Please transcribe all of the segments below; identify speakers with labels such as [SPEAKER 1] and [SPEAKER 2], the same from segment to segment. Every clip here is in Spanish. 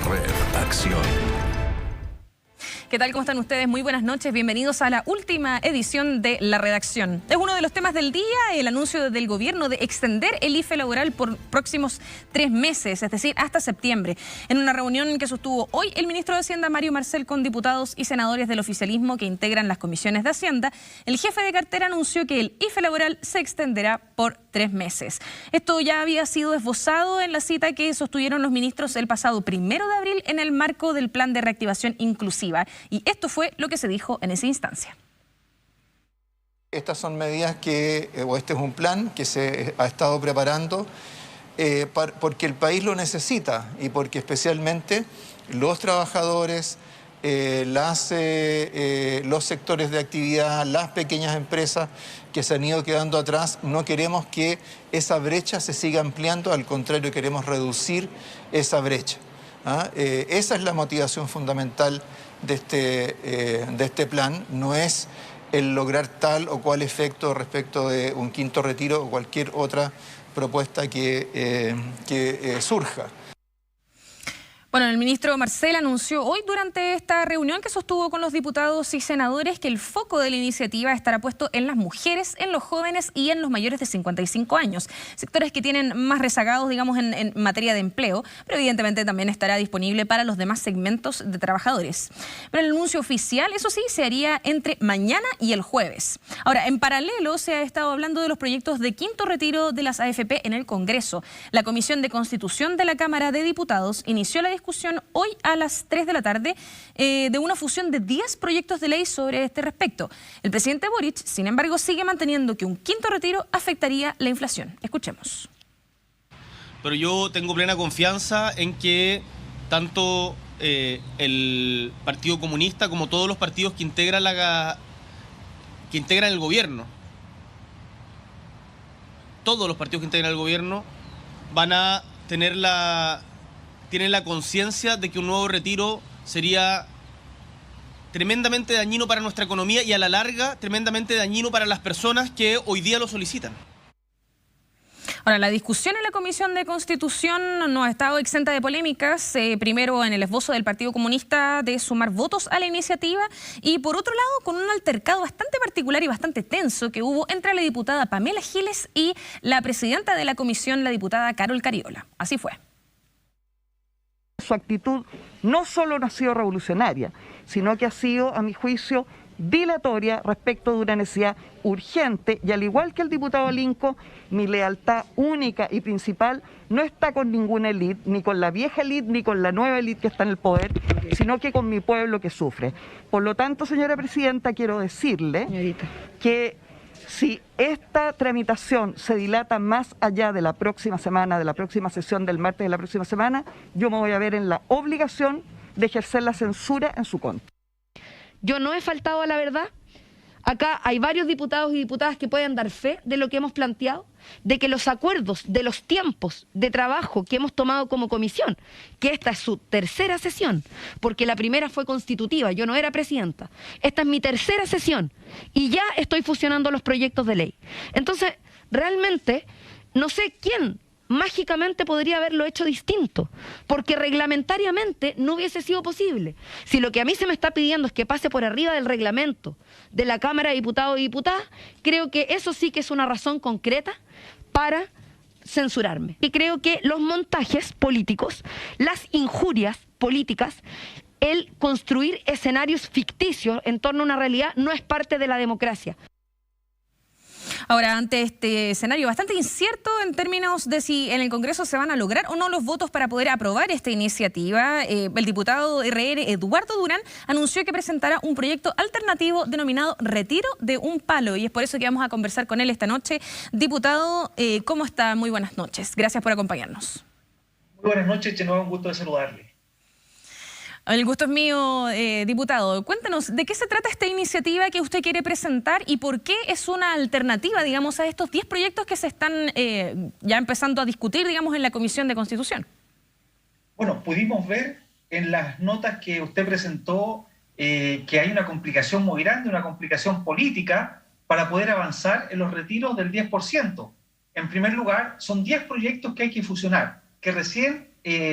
[SPEAKER 1] Red Acción.
[SPEAKER 2] ¿Qué tal? ¿Cómo están ustedes? Muy buenas noches. Bienvenidos a la última edición de La Redacción. Es uno de los temas del día el anuncio del gobierno de extender el IFE laboral por próximos 3 meses, es decir, hasta septiembre. En una reunión que sostuvo hoy el ministro de Hacienda, Mario Marcel, con diputados y senadores del oficialismo que integran las comisiones de Hacienda, el jefe de cartera anunció que el IFE laboral se extenderá por 3 meses. Esto ya había sido esbozado en la cita que sostuvieron los ministros el pasado 1 de abril en el marco del Plan de Reactivación Inclusiva. Y esto fue lo que se dijo en esa instancia.
[SPEAKER 3] Estas son medidas o este es un plan que se ha estado preparando porque el país lo necesita y porque especialmente los trabajadores, los sectores de actividad, las pequeñas empresas que se han ido quedando atrás, no queremos que esa brecha se siga ampliando, al contrario, queremos reducir esa brecha. Esa es la motivación fundamental de este plan, no es el lograr tal o cual efecto respecto de un quinto retiro o cualquier otra propuesta que surja.
[SPEAKER 2] Bueno, el ministro Marcel anunció hoy durante esta reunión que sostuvo con los diputados y senadores que el foco de la iniciativa estará puesto en las mujeres, en los jóvenes y en los mayores de 55 años, sectores que tienen más rezagados, digamos, en materia de empleo, pero evidentemente también estará disponible para los demás segmentos de trabajadores. Pero el anuncio oficial, eso sí, se haría entre mañana y el jueves. Ahora, en paralelo se ha estado hablando de los proyectos de quinto retiro de las AFP en el Congreso. La Comisión de Constitución de la Cámara de Diputados inició la discusión hoy a las 3 de la tarde de una fusión de 10 proyectos de ley sobre este respecto. El presidente Boric, sin embargo, sigue manteniendo que un quinto retiro afectaría la inflación. Escuchemos.
[SPEAKER 4] Pero yo tengo plena confianza en que tanto el Partido Comunista como todos los partidos que integran el gobierno, todos los partidos que integran el gobierno van a tienen la conciencia de que un nuevo retiro sería tremendamente dañino para nuestra economía y a la larga tremendamente dañino para las personas que hoy día lo solicitan.
[SPEAKER 2] Ahora, la discusión en la Comisión de Constitución no ha estado exenta de polémicas. Primero, en el esbozo del Partido Comunista de sumar votos a la iniciativa y, por otro lado, con un altercado bastante particular y bastante tenso que hubo entre la diputada Pamela Giles y la presidenta de la comisión, la diputada Carol Cariola. Así fue.
[SPEAKER 5] Su actitud no solo no ha sido revolucionaria, sino que ha sido, a mi juicio, dilatoria respecto de una necesidad urgente, y al igual que el diputado Linco, mi lealtad única y principal no está con ninguna élite, ni con la vieja élite, ni con la nueva élite que está en el poder, sino que con mi pueblo que sufre. Por lo tanto, señora presidenta, quiero decirle que si esta tramitación se dilata más allá de la próxima semana, de la próxima sesión del martes de la próxima semana, yo me voy a ver en la obligación de ejercer la censura en su contra.
[SPEAKER 6] Yo no he faltado a la verdad. Acá hay varios diputados y diputadas que pueden dar fe de lo que hemos planteado, de que los acuerdos de los tiempos de trabajo que hemos tomado como comisión, que esta es su tercera sesión, porque la primera fue constitutiva, yo no era presidenta, esta es mi tercera sesión y ya estoy fusionando los proyectos de ley. Entonces, realmente, no sé quién mágicamente podría haberlo hecho distinto, porque reglamentariamente no hubiese sido posible. Si lo que a mí se me está pidiendo es que pase por arriba del reglamento de la Cámara de Diputados y Diputadas, creo que eso sí que es una razón concreta para censurarme. Y creo que los montajes políticos, las injurias políticas, el construir escenarios ficticios en torno a una realidad no es parte de la democracia.
[SPEAKER 2] Ahora, ante este escenario bastante incierto en términos de si en el Congreso se van a lograr o no los votos para poder aprobar esta iniciativa, el diputado RR Eduardo Durán anunció que presentará un proyecto alternativo denominado Retiro de un Palo, y es por eso que vamos a conversar con él esta noche. Diputado, ¿cómo está? Muy buenas noches. Gracias por acompañarnos.
[SPEAKER 7] Muy buenas noches, Chenoa, un gusto de saludarle.
[SPEAKER 2] El gusto es mío, diputado. Cuéntanos, ¿de qué se trata esta iniciativa que usted quiere presentar y por qué es una alternativa, digamos, a estos 10 proyectos que se están ya empezando a discutir, digamos, en la Comisión de Constitución?
[SPEAKER 7] Bueno, pudimos ver en las notas que usted presentó que hay una complicación muy grande, una complicación política para poder avanzar en los retiros del 10%. En primer lugar, son 10 proyectos que hay que fusionar. que recién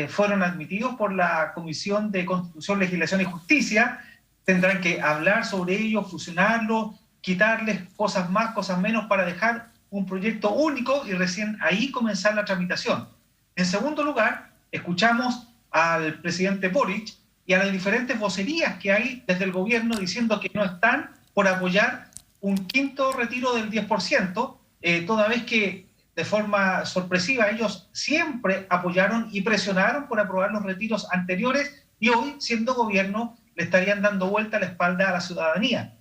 [SPEAKER 7] fueron admitidos por la Comisión de Constitución, Legislación y Justicia. Tendrán que hablar sobre ello, fusionarlo, quitarles cosas más, cosas menos para dejar un proyecto único y recién ahí comenzar la tramitación. En segundo lugar, escuchamos al presidente Boric y a las diferentes vocerías que hay desde el gobierno diciendo que no están por apoyar un quinto retiro del 10%, toda vez que de forma sorpresiva ellos siempre apoyaron y presionaron por aprobar los retiros anteriores y hoy, siendo gobierno, le estarían dando vuelta a la espalda a la ciudadanía.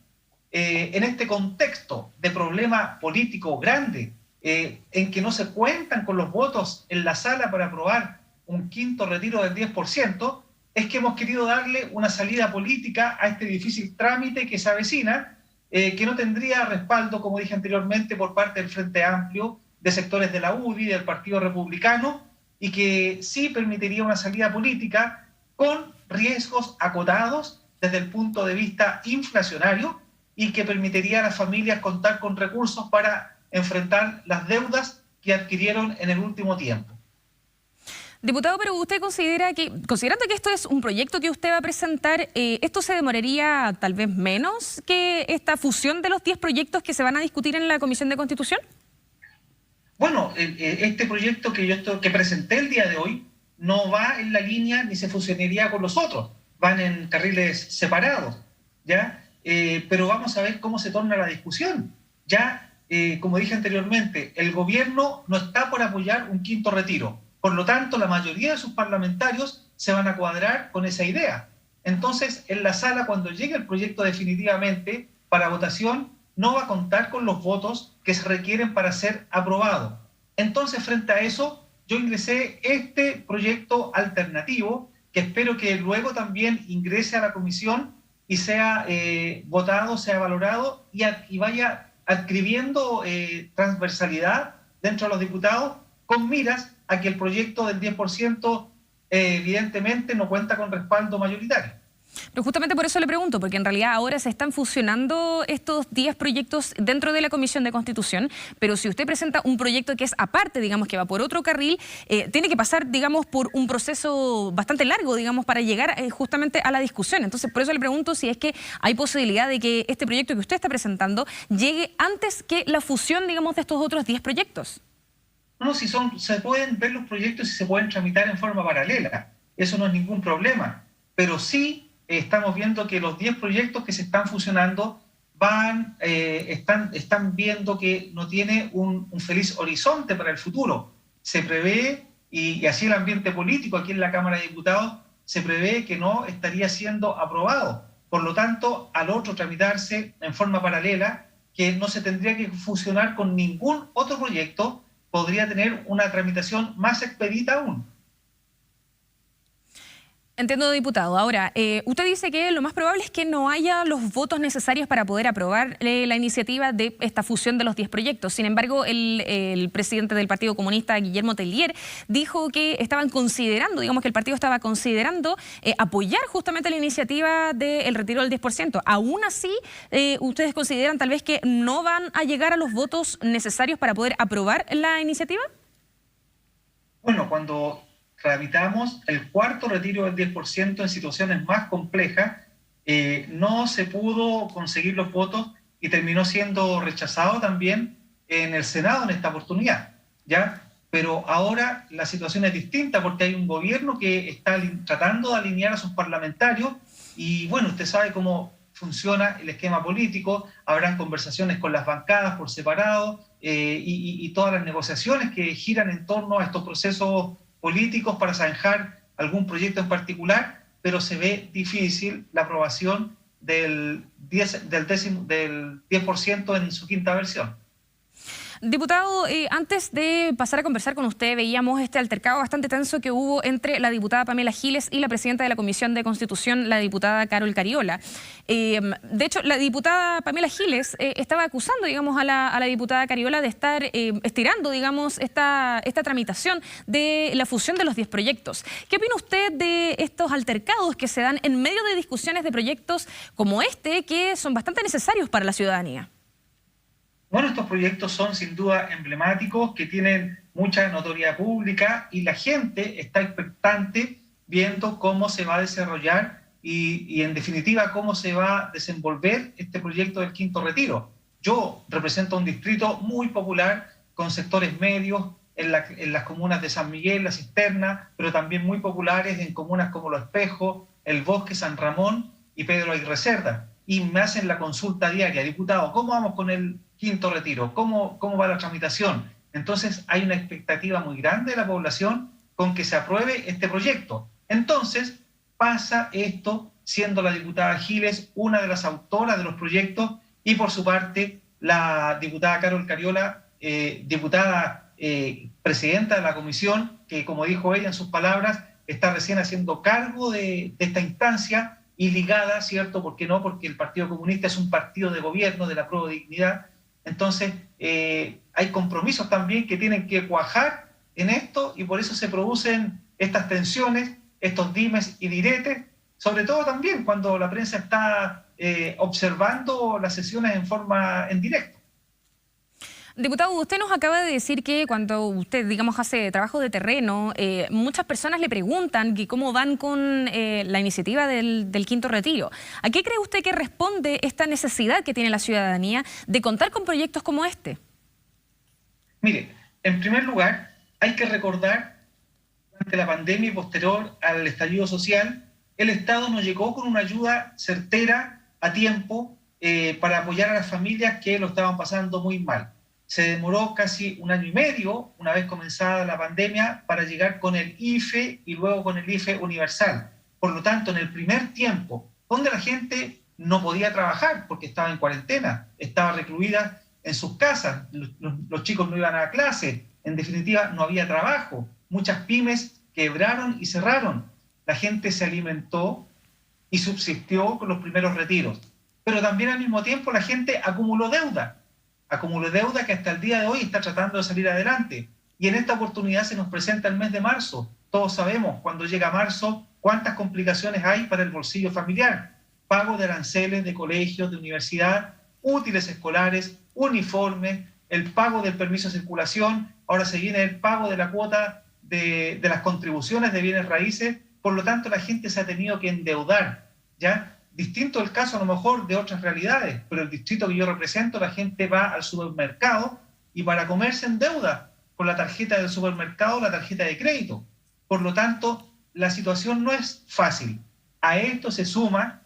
[SPEAKER 7] En este contexto de problema político grande, en que no se cuentan con los votos en la sala para aprobar un quinto retiro del 10%, es que hemos querido darle una salida política a este difícil trámite que se avecina, que no tendría respaldo, como dije anteriormente, por parte del Frente Amplio, de sectores de la UDI, del Partido Republicano, y que sí permitiría una salida política con riesgos acotados desde el punto de vista inflacionario y que permitiría a las familias contar con recursos para enfrentar las deudas que adquirieron en el último tiempo.
[SPEAKER 2] Diputado, pero usted considera que, considerando que esto es un proyecto que usted va a presentar, ¿esto se demoraría tal vez menos que esta fusión de los 10 proyectos que se van a discutir en la Comisión de Constitución?
[SPEAKER 7] Bueno, este proyecto que presenté el día de hoy no va en la línea ni se fusionaría con los otros, van en carriles separados, ¿ya? Pero vamos a ver cómo se torna la discusión. Ya, como dije anteriormente, el gobierno no está por apoyar un quinto retiro. Por lo tanto, la mayoría de sus parlamentarios se van a cuadrar con esa idea. Entonces, en la sala, cuando llegue el proyecto definitivamente para votación, no va a contar con los votos que se requieren para ser aprobado. Entonces, frente a eso, yo ingresé este proyecto alternativo, que espero que luego también ingrese a la comisión y sea votado, sea valorado y vaya adquiriendo transversalidad dentro de los diputados con miras a que el proyecto del 10% evidentemente no cuenta con respaldo mayoritario.
[SPEAKER 2] Pero justamente por eso le pregunto, porque en realidad ahora se están fusionando estos 10 proyectos dentro de la Comisión de Constitución, pero si usted presenta un proyecto que es aparte, digamos, que va por otro carril, tiene que pasar, digamos, por un proceso bastante largo, digamos, para llegar justamente a la discusión. Entonces, por eso le pregunto si es que hay posibilidad de que este proyecto que usted está presentando llegue antes que la fusión, digamos, de estos otros 10 proyectos.
[SPEAKER 7] No, si se pueden ver los proyectos y se pueden tramitar en forma paralela. Eso no es ningún problema. Pero sí estamos viendo que los 10 proyectos que se están fusionando están viendo que no tiene un feliz horizonte para el futuro. Se prevé, y así el ambiente político aquí en la Cámara de Diputados, se prevé que no estaría siendo aprobado. Por lo tanto, al otro tramitarse en forma paralela, que no se tendría que fusionar con ningún otro proyecto, podría tener una tramitación más expedita aún.
[SPEAKER 2] Entiendo, diputado. Ahora, usted dice que lo más probable es que no haya los votos necesarios para poder aprobar la iniciativa de esta fusión de los 10 proyectos. Sin embargo, el presidente del Partido Comunista, Guillermo Tellier, dijo que estaban considerando, digamos que el partido estaba considerando apoyar justamente la iniciativa del retiro del 10%. Aún así, ¿ustedes consideran tal vez que no van a llegar a los votos necesarios para poder aprobar la iniciativa?
[SPEAKER 7] Bueno, cuando tramitamos el cuarto retiro del 10% en situaciones más complejas, no se pudo conseguir los votos y terminó siendo rechazado también en el Senado en esta oportunidad, ¿ya? Pero ahora la situación es distinta porque hay un gobierno que está tratando de alinear a sus parlamentarios y bueno, usted sabe cómo funciona el esquema político, habrán conversaciones con las bancadas por separado y todas las negociaciones que giran en torno a estos procesos políticos para zanjar algún proyecto en particular, pero se ve difícil la aprobación del 10% en su quinta versión.
[SPEAKER 2] Diputado, antes de pasar a conversar con usted, veíamos este altercado bastante tenso que hubo entre la diputada Pamela Giles y la presidenta de la Comisión de Constitución, la diputada Carol Cariola. De hecho, la diputada Pamela Giles estaba acusando, digamos, a la diputada Cariola de estar estirando, digamos, esta tramitación de la fusión de los 10 proyectos. ¿Qué opina usted de estos altercados que se dan en medio de discusiones de proyectos como este, que son bastante necesarios para la ciudadanía?
[SPEAKER 7] Bueno, estos proyectos son sin duda emblemáticos, que tienen mucha notoriedad pública y la gente está expectante viendo cómo se va a desarrollar y en definitiva cómo se va a desenvolver este proyecto del Quinto Retiro. Yo represento un distrito muy popular con sectores medios en las comunas de San Miguel, La Cisterna, pero también muy populares en comunas como Los Espejos, El Bosque, San Ramón y Pedro Aguirre Cerda. Y me hacen la consulta diaria: diputado, ¿cómo vamos con el Quinto Retiro? ¿Cómo va la tramitación? Entonces hay una expectativa muy grande de la población con que se apruebe este proyecto. Entonces pasa esto, siendo la diputada Giles una de las autoras de los proyectos, y por su parte la diputada Carol Cariola, diputada presidenta de la comisión, que como dijo ella en sus palabras, está recién haciendo cargo de esta instancia y ligada, ¿cierto? ¿Por qué no? Porque el Partido Comunista es un partido de gobierno de la Prueba de Dignidad. Entonces hay compromisos también que tienen que cuajar en esto, y por eso se producen estas tensiones, estos dimes y diretes, sobre todo también cuando la prensa está observando las sesiones en directo.
[SPEAKER 2] Diputado, usted nos acaba de decir que cuando usted, digamos, hace trabajo de terreno, muchas personas le preguntan que cómo van con la iniciativa del Quinto Retiro. ¿A qué cree usted que responde esta necesidad que tiene la ciudadanía de contar con proyectos como este?
[SPEAKER 7] Mire, en primer lugar, hay que recordar que durante la pandemia y posterior al estallido social, el Estado no llegó con una ayuda certera a tiempo para apoyar a las familias que lo estaban pasando muy mal. Se demoró casi 1 año y medio, una vez comenzada la pandemia, para llegar con el IFE y luego con el IFE universal. Por lo tanto, en el primer tiempo, donde la gente no podía trabajar porque estaba en cuarentena, estaba recluida en sus casas, los chicos no iban a clase, en definitiva no había trabajo, muchas pymes quebraron y cerraron, la gente se alimentó y subsistió con los primeros retiros. Pero también al mismo tiempo la gente acumuló deuda que hasta el día de hoy está tratando de salir adelante. Y en esta oportunidad se nos presenta el mes de marzo. Todos sabemos, cuando llega marzo, cuántas complicaciones hay para el bolsillo familiar. Pago de aranceles de colegios, de universidad, útiles escolares, uniformes, el pago del permiso de circulación, ahora se viene el pago de la cuota de las contribuciones de bienes raíces. Por lo tanto, la gente se ha tenido que endeudar, ¿ya? Distinto el caso a lo mejor de otras realidades, pero el distrito que yo represento, la gente va al supermercado y para comer se endeuda con la tarjeta del supermercado, la tarjeta de crédito. Por lo tanto, la situación no es fácil. A esto se suma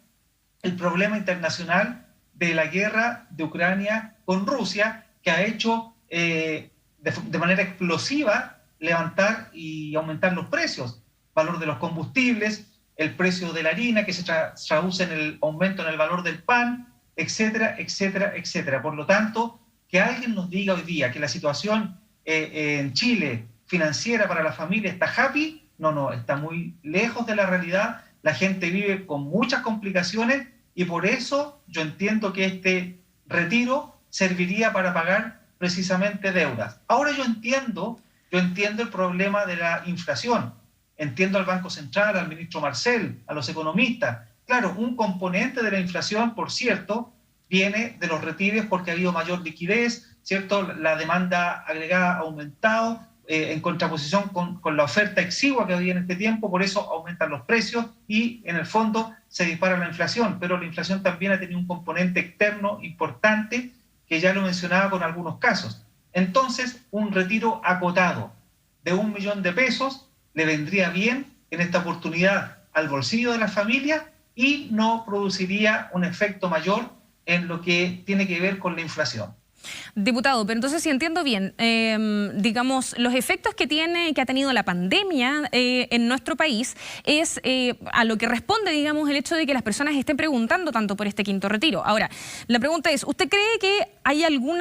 [SPEAKER 7] el problema internacional de la guerra de Ucrania con Rusia, que ha hecho de manera explosiva levantar y aumentar los precios, valor de los combustibles, el precio de la harina, que se traduce en el aumento en el valor del pan, etcétera, etcétera, etcétera. Por lo tanto, que alguien nos diga hoy día que la situación en Chile financiera para la familia está happy, no, está muy lejos de la realidad. La gente vive con muchas complicaciones y por eso yo entiendo que este retiro serviría para pagar precisamente deudas. Ahora yo entiendo el problema de la inflación. Entiendo al Banco Central, al ministro Marcel, a los economistas. Claro, un componente de la inflación, por cierto, viene de los retiros porque ha habido mayor liquidez, ¿cierto? La demanda agregada ha aumentado en contraposición con la oferta exigua que había en este tiempo, por eso aumentan los precios y en el fondo se dispara la inflación. Pero la inflación también ha tenido un componente externo importante que ya lo mencionaba con algunos casos. Entonces, un retiro acotado de 1 millón de pesos le vendría bien en esta oportunidad al bolsillo de las familias y no produciría un efecto mayor en lo que tiene que ver con la inflación.
[SPEAKER 2] Diputado, pero entonces si entiendo bien, digamos, los efectos que ha tenido la pandemia en nuestro país es a lo que responde, digamos, el hecho de que las personas estén preguntando tanto por este quinto retiro. Ahora, la pregunta es, ¿usted cree que hay algún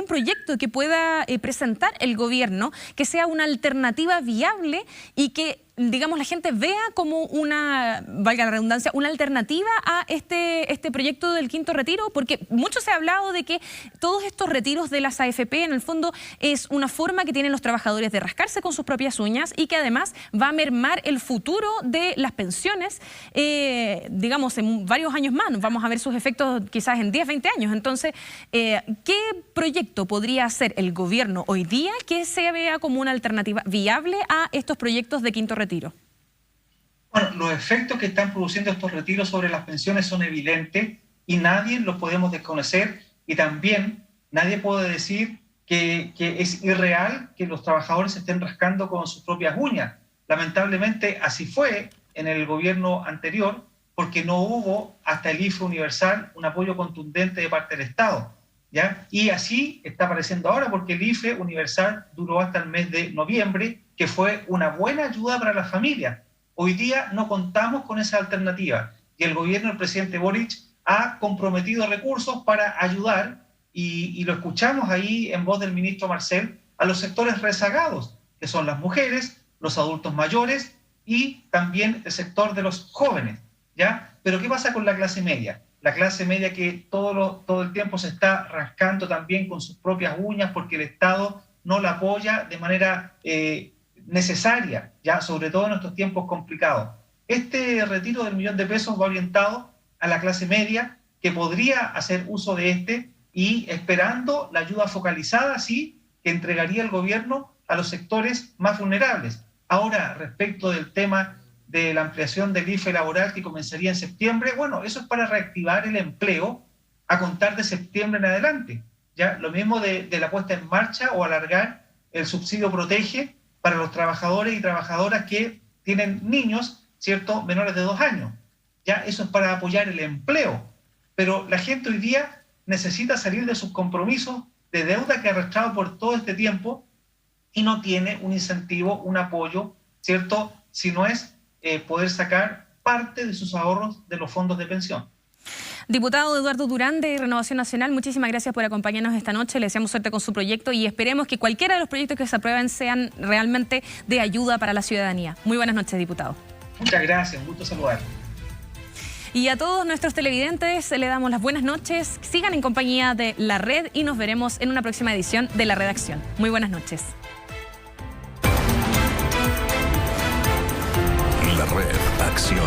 [SPEAKER 2] proyecto que pueda presentar el gobierno que sea una alternativa viable y que digamos, la gente vea como una, valga la redundancia, una alternativa a este proyecto del quinto retiro? Porque mucho se ha hablado de que todos estos retiros de las AFP, en el fondo, es una forma que tienen los trabajadores de rascarse con sus propias uñas y que además va a mermar el futuro de las pensiones, digamos, en varios años más. Vamos a ver sus efectos quizás en 10, 20 años. Entonces, ¿qué proyecto podría hacer el gobierno hoy día que se vea como una alternativa viable a estos proyectos de quinto retiro?
[SPEAKER 7] Bueno, los efectos que están produciendo estos retiros sobre las pensiones son evidentes y nadie los podemos desconocer, y también nadie puede decir que es irreal que los trabajadores se estén rascando con sus propias uñas. Lamentablemente así fue en el gobierno anterior, porque no hubo hasta el IFE universal un apoyo contundente de parte del Estado, ¿ya? Y así está apareciendo ahora, porque el IFE universal duró hasta el mes de noviembre, que fue una buena ayuda para las familias. Hoy día no contamos con esa alternativa y el gobierno del presidente Boric ha comprometido recursos para ayudar, y lo escuchamos ahí en voz del ministro Marcel, a los sectores rezagados, que son las mujeres, los adultos mayores y también el sector de los jóvenes, ¿ya? Pero ¿qué pasa con la clase media? La clase media que todo el tiempo se está rascando también con sus propias uñas porque el Estado no la apoya de manera necesaria, ya, sobre todo en estos tiempos complicados. Este retiro del $1.000.000 va orientado a la clase media, que podría hacer uso de y esperando la ayuda focalizada, sí, que entregaría el gobierno a los sectores más vulnerables. Ahora, respecto del tema de la ampliación del IFE laboral que comenzaría en septiembre, bueno, eso es para reactivar el empleo a contar de septiembre en adelante. ¿Ya? Lo mismo de la puesta en marcha o alargar el subsidio Protege para los trabajadores y trabajadoras que tienen niños, ¿cierto?, menores de 2 años. ¿Ya? Eso es para apoyar el empleo. Pero la gente hoy día necesita salir de sus compromisos de deuda que ha arrastrado por todo este tiempo y no tiene un incentivo, un apoyo, ¿cierto?, si no es poder sacar parte de sus ahorros de los fondos de pensión.
[SPEAKER 2] Diputado Eduardo Durán, de Renovación Nacional, muchísimas gracias por acompañarnos esta noche. Le deseamos suerte con su proyecto y esperemos que cualquiera de los proyectos que se aprueben sean realmente de ayuda para la ciudadanía. Muy buenas noches, diputado.
[SPEAKER 7] Muchas gracias, un gusto saludar.
[SPEAKER 2] Y a todos nuestros televidentes le damos las buenas noches. Sigan en compañía de La Red y nos veremos en una próxima edición de La Redacción. Muy buenas noches.
[SPEAKER 1] La Red Acción.